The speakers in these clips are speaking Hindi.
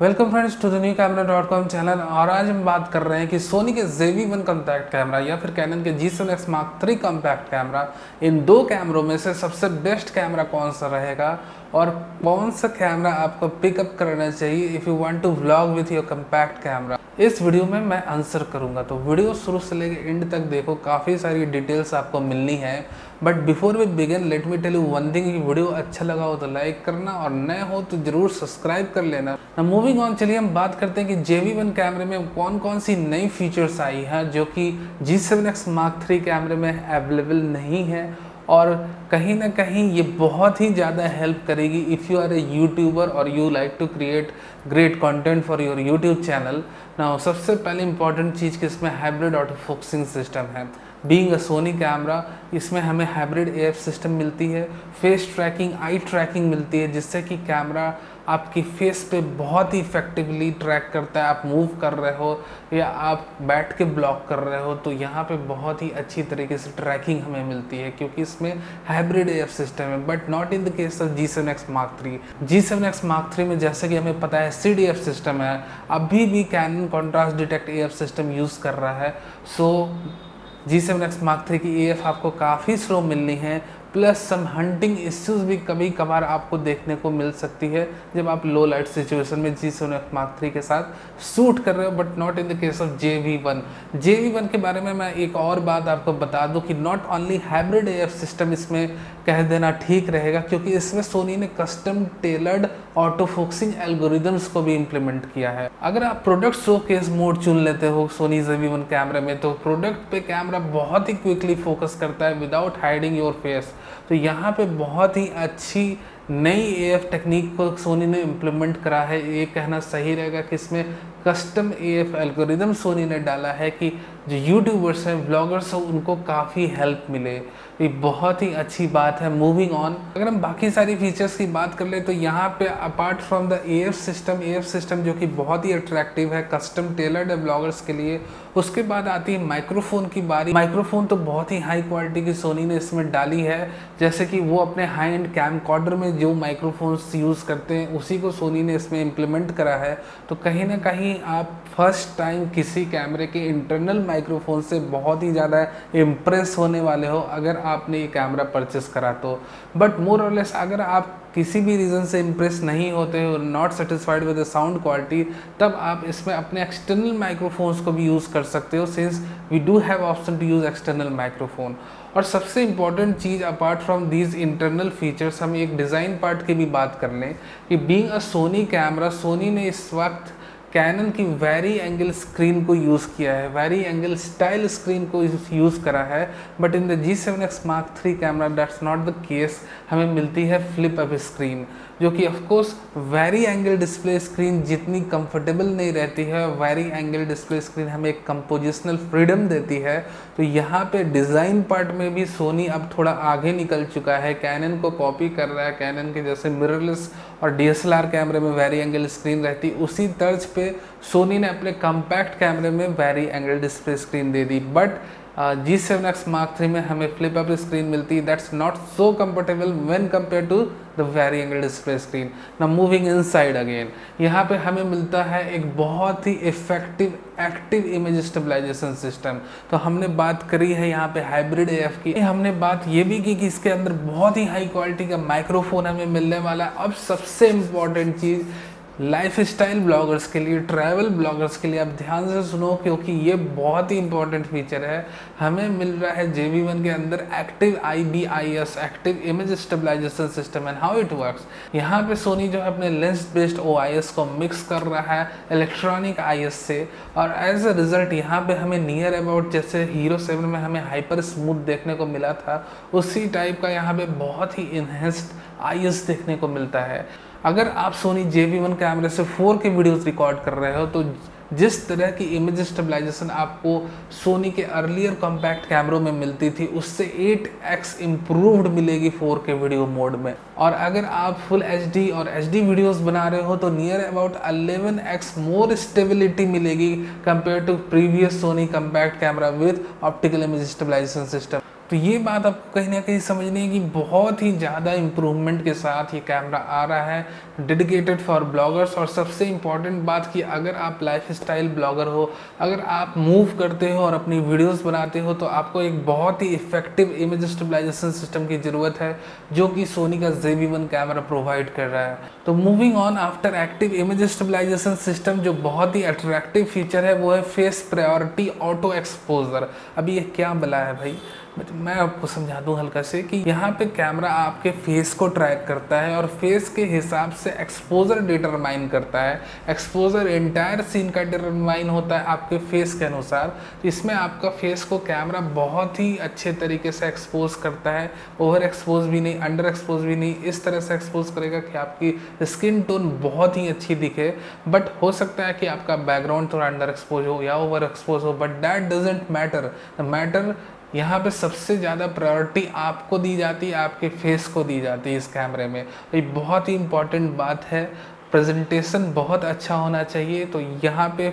Welcome friends to the new camera dot com channel. और आज हम बात कर रहे हैं कि सोनी के ZV-1 कॉम्पैक्ट कैमरा या फिर कैनन के G7X Mark III compact camera, इन दो कैमरों में से सबसे बेस्ट कैमरा कौन सा रहेगा और कौन सा कैमरा आपको पिकअप करना चाहिए if you want to vlog with your compact camera. इस वीडियो में मैं आंसर करूंगा, तो वीडियो शुरू से लेकर एंड तक देखो, काफ़ी सारी डिटेल्स आपको मिलनी है। But before we begin let me tell you one thing, video अच्छा लगा हो तो लाइक करना और नए हो तो जरूर सब्सक्राइब कर लेना। ना मूविंग ऑन, चलिए हम बात करते हैं कि JV-1 कैमरे में कौन कौन सी नई फीचर्स आई हैं जो कि G7X Mark III कैमरे में अवेलेबल नहीं है, और कहीं ना कहीं ये बहुत ही ज़्यादा हेल्प करेगी if you are a YouTuber और you like to create great content for your YouTube channel. ना सबसे पहले इंपॉर्टेंट चीज़ कि इसमें हाइब्रिड ऑटो फोकसिंग सिस्टम है। बीइंग अ सोनी कैमरा, इसमें हमें हाइब्रिड AF सिस्टम मिलती है, फेस ट्रैकिंग, आई ट्रैकिंग मिलती है, जिससे कि कैमरा आपकी फेस पे बहुत ही इफेक्टिवली ट्रैक करता है। आप मूव कर रहे हो या आप बैठ के ब्लॉक कर रहे हो तो यहाँ पे बहुत ही अच्छी तरीके से ट्रैकिंग हमें मिलती है, क्योंकि इसमें हाइब्रिड AF सिस्टम है। But not in the case of G7X Mark III। G7X Mark III में जैसे कि हमें पता है CDF सिस्टम है, अभी भी Canon contrast detect AF system use कर रहा है। सो G7X Mark III की AF आपको काफ़ी स्लो मिलनी है, प्लस सम हंटिंग इश्यूज भी कभी कभार आपको देखने को मिल सकती है जब आप लो लाइट सिचुएशन में G7X Mark III के साथ शूट कर रहे हो, but not in the case of JV-1। JV-1 के बारे में मैं एक और बात आपको बता दूं कि not only hybrid AF system इसमें कह देना ठीक रहेगा, क्योंकि इसमें सोनी ने custom tailored auto focusing algorithms को भी इम्प्लीमेंट किया है। अगर आप प्रोडक्ट शोकेस मोड चुन लेते हो सोनी ZV-1 कैमरे में, तो प्रोडक्ट पे कैमरा बहुत ही क्विकली फोकस करता है विदाउट हाइडिंग योर फेस। तो यहाँ पे बहुत ही अच्छी नई AF टेक्निक को सोनी ने इम्प्लीमेंट करा है। ये कहना सही रहेगा कि इसमें कस्टम AF एल्गोरिदम सोनी ने डाला है कि जो यूट्यूबर्स हैं, ब्लॉगर्स हैं, उनको काफ़ी हेल्प मिले। ये बहुत ही अच्छी बात है। मूविंग ऑन, अगर हम बाकी सारी फीचर्स की बात कर ले तो यहाँ पे apart from the AF system जो कि बहुत ही अट्रैक्टिव है, कस्टम टेलर्ड है ब्लॉगर्स के लिए। उसके बाद आती है माइक्रोफोन की बारी। माइक्रोफोन तो बहुत ही हाई क्वालिटी की सोनी ने इसमें डाली है, जैसे कि वो अपने हाई एंड कैमकॉर्डर में जो माइक्रोफोन्स यूज़ करते हैं उसी को सोनी ने इसमें इम्प्लीमेंट करा है। तो कहीं ना कहीं आप फर्स्ट टाइम किसी कैमरे के इंटरनल माइक्रोफोन से बहुत ही ज़्यादा इम्प्रेस होने वाले हो अगर आपने ये कैमरा परचेस करा तो। बट मोर और लेस अगर आप किसी भी रीज़न से इम्प्रेस नहीं होते हो, not satisfied with the sound quality, तब आप इसमें अपने एक्सटर्नल माइक्रोफोन्स को भी यूज़ कर सकते हो, since we do have option to use external microphone. और सबसे इम्पॉर्टेंट चीज़ apart from these internal features, हम एक डिज़ाइन पार्ट की भी बात कर लें कि being a Sony camera, Sony ने इस वक्त कैनन की वेरी एंगल स्क्रीन को यूज़ किया है, वेरी एंगल स्टाइल स्क्रीन को यूज़ करा है। But in the G7X Mark III camera that's not the case, हमें मिलती है फ्लिप अप स्क्रीन, जो कि of course vari angle display screen जितनी कंफर्टेबल नहीं रहती है। वेरी एंगल डिस्प्ले स्क्रीन हमें एक कंपोजिशनल फ्रीडम देती है। तो यहाँ पे डिज़ाइन पार्ट में भी सोनी अब थोड़ा आगे निकल चुका है, कैनन को कॉपी कर रहा है। कैनन के जैसे मिररलेस और DSLR कैमरे में वेरी एंगल स्क्रीन रहती, उसी तर्ज पे सोनी ने अपने कॉम्पैक्ट कैमरे में very angle display screen they the. But G7X Mark III में हमें फ्लिप अप स्क्रीन मिलती है, that's not so comfortable when compare to the very angle display screen. ना मूविंग इनसाइड अगेन, यहाँ पे हमें मिलता है एक बहुत ही effective active image stabilization system. तो हमने बात करी है यहाँ पे हाइब्रिड AF की, हमने बात ये भी की कि इसके अंदर बहुत ही हाई क्वालिटी का माइक्रोफोन हमें मिलने वाला है। अब सबसे इम्पॉर्टेंट चीज़ लाइफ स्टाइल ब्लॉगर्स के लिए, ट्रैवल ब्लॉगर्स के लिए, आप ध्यान से सुनो क्योंकि ये बहुत ही इंपॉर्टेंट फीचर है। हमें मिल रहा है JV-1 के अंदर active IBIS, active image stabilization system. And how it works, यहाँ पे सोनी जो है अपने लेंस बेस्ड OIS को मिक्स कर रहा है इलेक्ट्रॉनिक IS से, और एज अ रिजल्ट यहाँ पे हमें नियर अबाउट जैसे हीरो 7 में हमें हाइपर स्मूथ देखने को मिला था, उसी टाइप का यहाँ पे बहुत ही इन्हेंस्ड IS देखने को मिलता है। अगर आप सोनी JV-1 कैमरे से 4K वीडियोस रिकॉर्ड कर रहे हो तो जिस तरह की इमेज स्टेबलाइजेशन आपको सोनी के अर्लियर कॉम्पैक्ट कैमरों में मिलती थी, उससे 8x इम्प्रूव्ड मिलेगी 4K वीडियो मोड में। और अगर आप फुल HD और HD वीडियोस बना रहे हो तो near about 11x more stability मिलेगी compare to previous Sony compact camera with optical image stabilization system. तो ये बात आपको कहीं ना कहीं समझनी है कि बहुत ही ज़्यादा इम्प्रूवमेंट के साथ ये कैमरा आ रहा है, डेडिकेटेड फॉर ब्लॉगर्स। और सबसे इम्पॉर्टेंट बात कि अगर आप लाइफ स्टाइल ब्लॉगर हो, अगर आप मूव करते हो और अपनी वीडियोस बनाते हो, तो आपको एक बहुत ही इफेक्टिव इमेज स्टेबलाइजेशन सिस्टम की ज़रूरत है, जो कि सोनी का ZV-1 कैमरा प्रोवाइड कर रहा है। तो moving on, after active image stabilization system जो बहुत ही अट्रैक्टिव फीचर है वो है फेस प्रायोरिटी ऑटो एक्सपोजर। अभी ये क्या बला है भाई, मैं आपको समझा दूं हल्का से कि यहाँ पे कैमरा आपके फेस को ट्रैक करता है और फेस के हिसाब से एक्सपोजर डिटरमाइन करता है। एक्सपोजर एंटायर सीन का डिटरमाइन होता है आपके फेस के अनुसार। इसमें आपका फेस को कैमरा बहुत ही अच्छे तरीके से एक्सपोज करता है, ओवर एक्सपोज भी नहीं, अंडर एक्सपोज भी नहीं, इस तरह से एक्सपोज करेगा कि आपकी स्किन टोन बहुत ही अच्छी दिखे। बट हो सकता है कि आपका बैकग्राउंड थोड़ा अंडर एक्सपोज हो या ओवर एक्सपोज हो, but that doesn't matter. Matter यहाँ पे सबसे ज़्यादा प्रायोरिटी आपको दी जाती है, आपके फेस को दी जाती है इस कैमरे में। तो ये बहुत ही इम्पॉर्टेंट बात है। प्रेजेंटेशन बहुत अच्छा होना चाहिए। तो यहाँ पे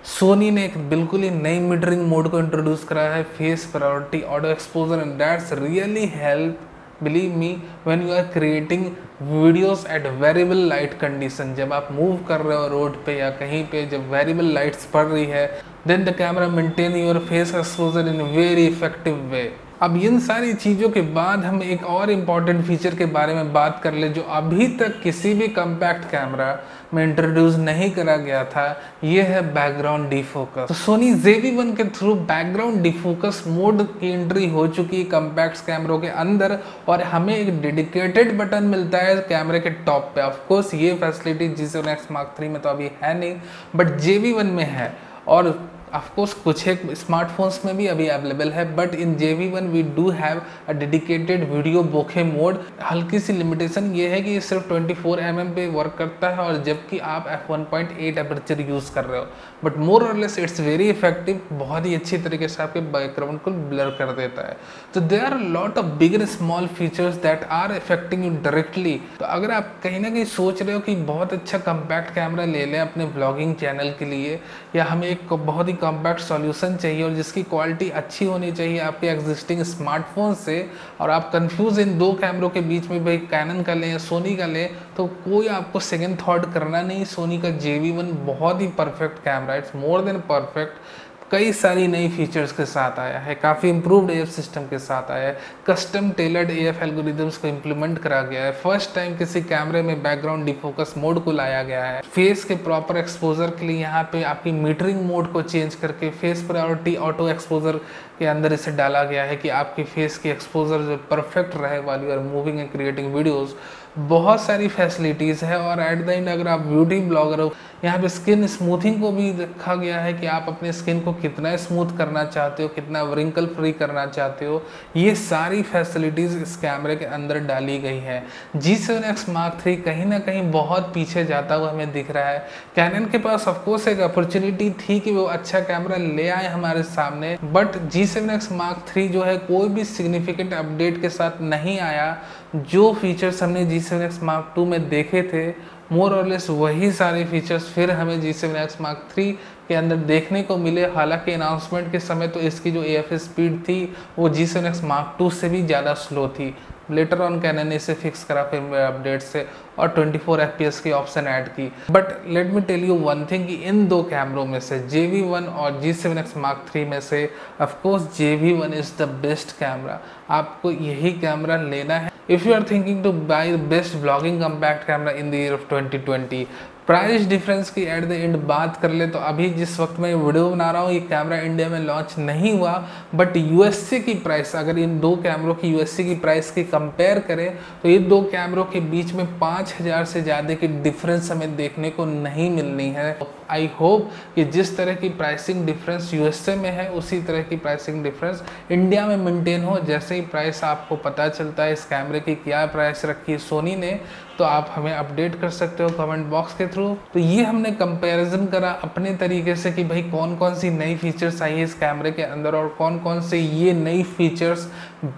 सोनी ने एक बिल्कुल ही नई मिररिंग मोड को इंट्रोड्यूस करा है, face priority auto exposure, and that's really help, believe me, when you are creating videos at variable light condition. जब आप मूव कर रहे हो रोड पे या कहीं पे, जब वेरिएबल लाइट्स पड़ रही है, then the camera maintain your face exposure in very effective way. अब इन सारी चीज़ों के बाद हम एक और इम्पॉर्टेंट फीचर के बारे में बात कर ले, जो अभी तक किसी भी कम्पैक्ट कैमरा में इंट्रोड्यूस नहीं करा गया था। ये है बैकग्राउंड डिफोकस। तो सोनी ZV-1 के थ्रू बैकग्राउंड डिफोकस मोड की एंट्री हो चुकी है कम्पैक्ट कैमरों के अंदर, और हमें एक डेडिकेटेड बटन मिलता है कैमरे के टॉप पे। ऑफकोर्स ये फैसिलिटी G7X Mark III में तो अभी है नहीं, बट ZV-1 में है। और ऑफकोर्स कुछ एक स्मार्टफोन्स में भी अभी अवेलेबल है, but in ZV-1 we do have a dedicated video bokeh mode. हल्की सी लिमिटेशन ये है कि ये सिर्फ 24mm पे वर्क करता है, और जबकि आप f1.8 अपर्चर यूज़ कर रहे हो, बट मोर और लेस इट्स वेरी इफेक्टिव। बहुत ही अच्छी तरीके से आपके बैकग्राउंड को ब्लर कर देता है। तो there are lot of big and small features that are affecting you directly. तो अगर आप कहीं ना कहीं सोच रहे हो कि बहुत अच्छा कम्पैक्ट कैमरा ले लें अपने ब्लॉगिंग चैनल के लिए, या हमें एक बहुत ही कॉम्पैक्ट सॉल्यूशन चाहिए और जिसकी क्वालिटी अच्छी होनी चाहिए आपके एग्जिस्टिंग स्मार्टफोन से, और आप कंफ्यूज इन दो कैमरों के बीच में भाई कैनन का लें या सोनी का लें, तो कोई आपको सेकंड थॉट करना नहीं। सोनी का ZV-1 बहुत ही perfect camera, it's more than perfect. कई सारी नई फीचर्स के साथ आया है, काफ़ी इम्प्रूव्ड AF सिस्टम के साथ आया है, कस्टम टेलर्ड AF एल्गोरिदम्स को इम्प्लीमेंट करा गया है, फर्स्ट टाइम किसी कैमरे में बैकग्राउंड डिफोकस मोड को लाया गया है, फेस के प्रॉपर एक्सपोजर के लिए यहाँ पे आपकी मीटरिंग मोड को चेंज करके फेस प्रायोरिटी ऑटो एक्सपोजर के अंदर इसे डाला गया है कि आपकी फेस की एक्सपोजर जो परफेक्ट रहे वाली और मूविंग एंड क्रिएटिंग वीडियोज़। बहुत सारी फैसिलिटीज़ है। और एट द एंड अगर आप ब्यूटी ब्लॉगर हो, यहाँ पे स्किन स्मूथिंग को भी रखा गया है कि आप अपने स्किन को कितना स्मूथ करना चाहते हो, कितना व्रिंकल फ्री करना चाहते हो, ये सारी फैसिलिटीज़ इस कैमरे के अंदर डाली गई है। G7X Mark III कहीं ना कहीं बहुत पीछे जाता हुआ हमें दिख रहा है। कैनन के पास ऑफकोर्स एक अपॉर्चुनिटी थी कि वो अच्छा कैमरा ले आए हमारे सामने, बट G7X Mark III जो है कोई भी सिग्निफिकेंट अपडेट के साथ नहीं आया। जो फीचर्स हमने G7X Mark II में देखे थे, मोर और लेस वही सारे फीचर्स फिर हमें G7X Mark III के अंदर देखने को मिले। हालांकि अनाउंसमेंट के समय तो इसकी जो AF स्पीड थी वो G7X Mark II से भी ज़्यादा स्लो थी। लेटर ऑन कैनन ने इसे फिक्स करा फिर अपडेट से और 24 FPS की ऑप्शन ऐड की। But let me tell you one thing कि इन दो कैमरों में से ZV-1 और G7X Mark III में से of course ZV-1 is the best camera. आपको यही कैमरा लेना है if you are thinking to buy the best vlogging compact camera in the year of 2020। Price difference की एट द एंड बात कर ले तो अभी जिस वक्त मैं वीडियो बना रहा हूँ ये कैमरा इंडिया में लॉन्च नहीं हुआ, बट यूएसए की प्राइस, अगर इन दो कैमरों की यूएसए की प्राइस की कंपेयर करें तो ये दो कैमरों के बीच में 5000 से ज़्यादा की डिफरेंस हमें देखने को नहीं मिलनी है। आई होप कि जिस तरह की प्राइसिंग डिफरेंस यूएसए में है उसी तरह की प्राइसिंग डिफरेंस इंडिया में मेंटेन हो। जैसे ही प्राइस आपको पता चलता है इस कैमरे की क्या प्राइस रखी है सोनी ने, तो आप हमें अपडेट कर सकते हो कमेंट बॉक्स के थ्रू। तो ये हमने कंपैरिजन करा अपने तरीके से कि भाई कौन कौन सी नई फीचर्स आई है इस कैमरे के अंदर और कौन कौन से ये नई फीचर्स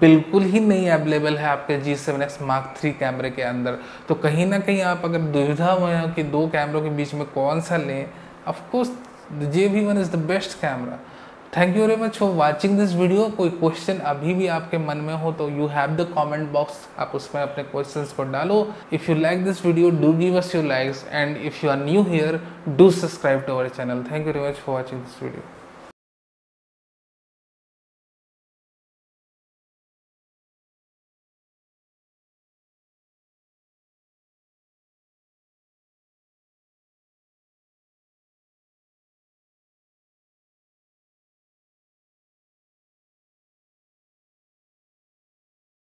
बिल्कुल ही नहीं अवेलेबल है आपके G7X Mark III कैमरे के अंदर। तो कहीं ना कहीं आप अगर दुविधा में हो कि दो कैमरों के बीच में कौन सा लें, of course ZV-1 is the best camera. Thank you very much for watching this video. कोई क्वेश्चन अभी भी आपके मन में हो तो you have the comment box, आप उसमें अपने क्वेश्चंस को डालो। If you like this video do give us your likes, and if you are new here do subscribe to our channel. Thank you very much for watching this video.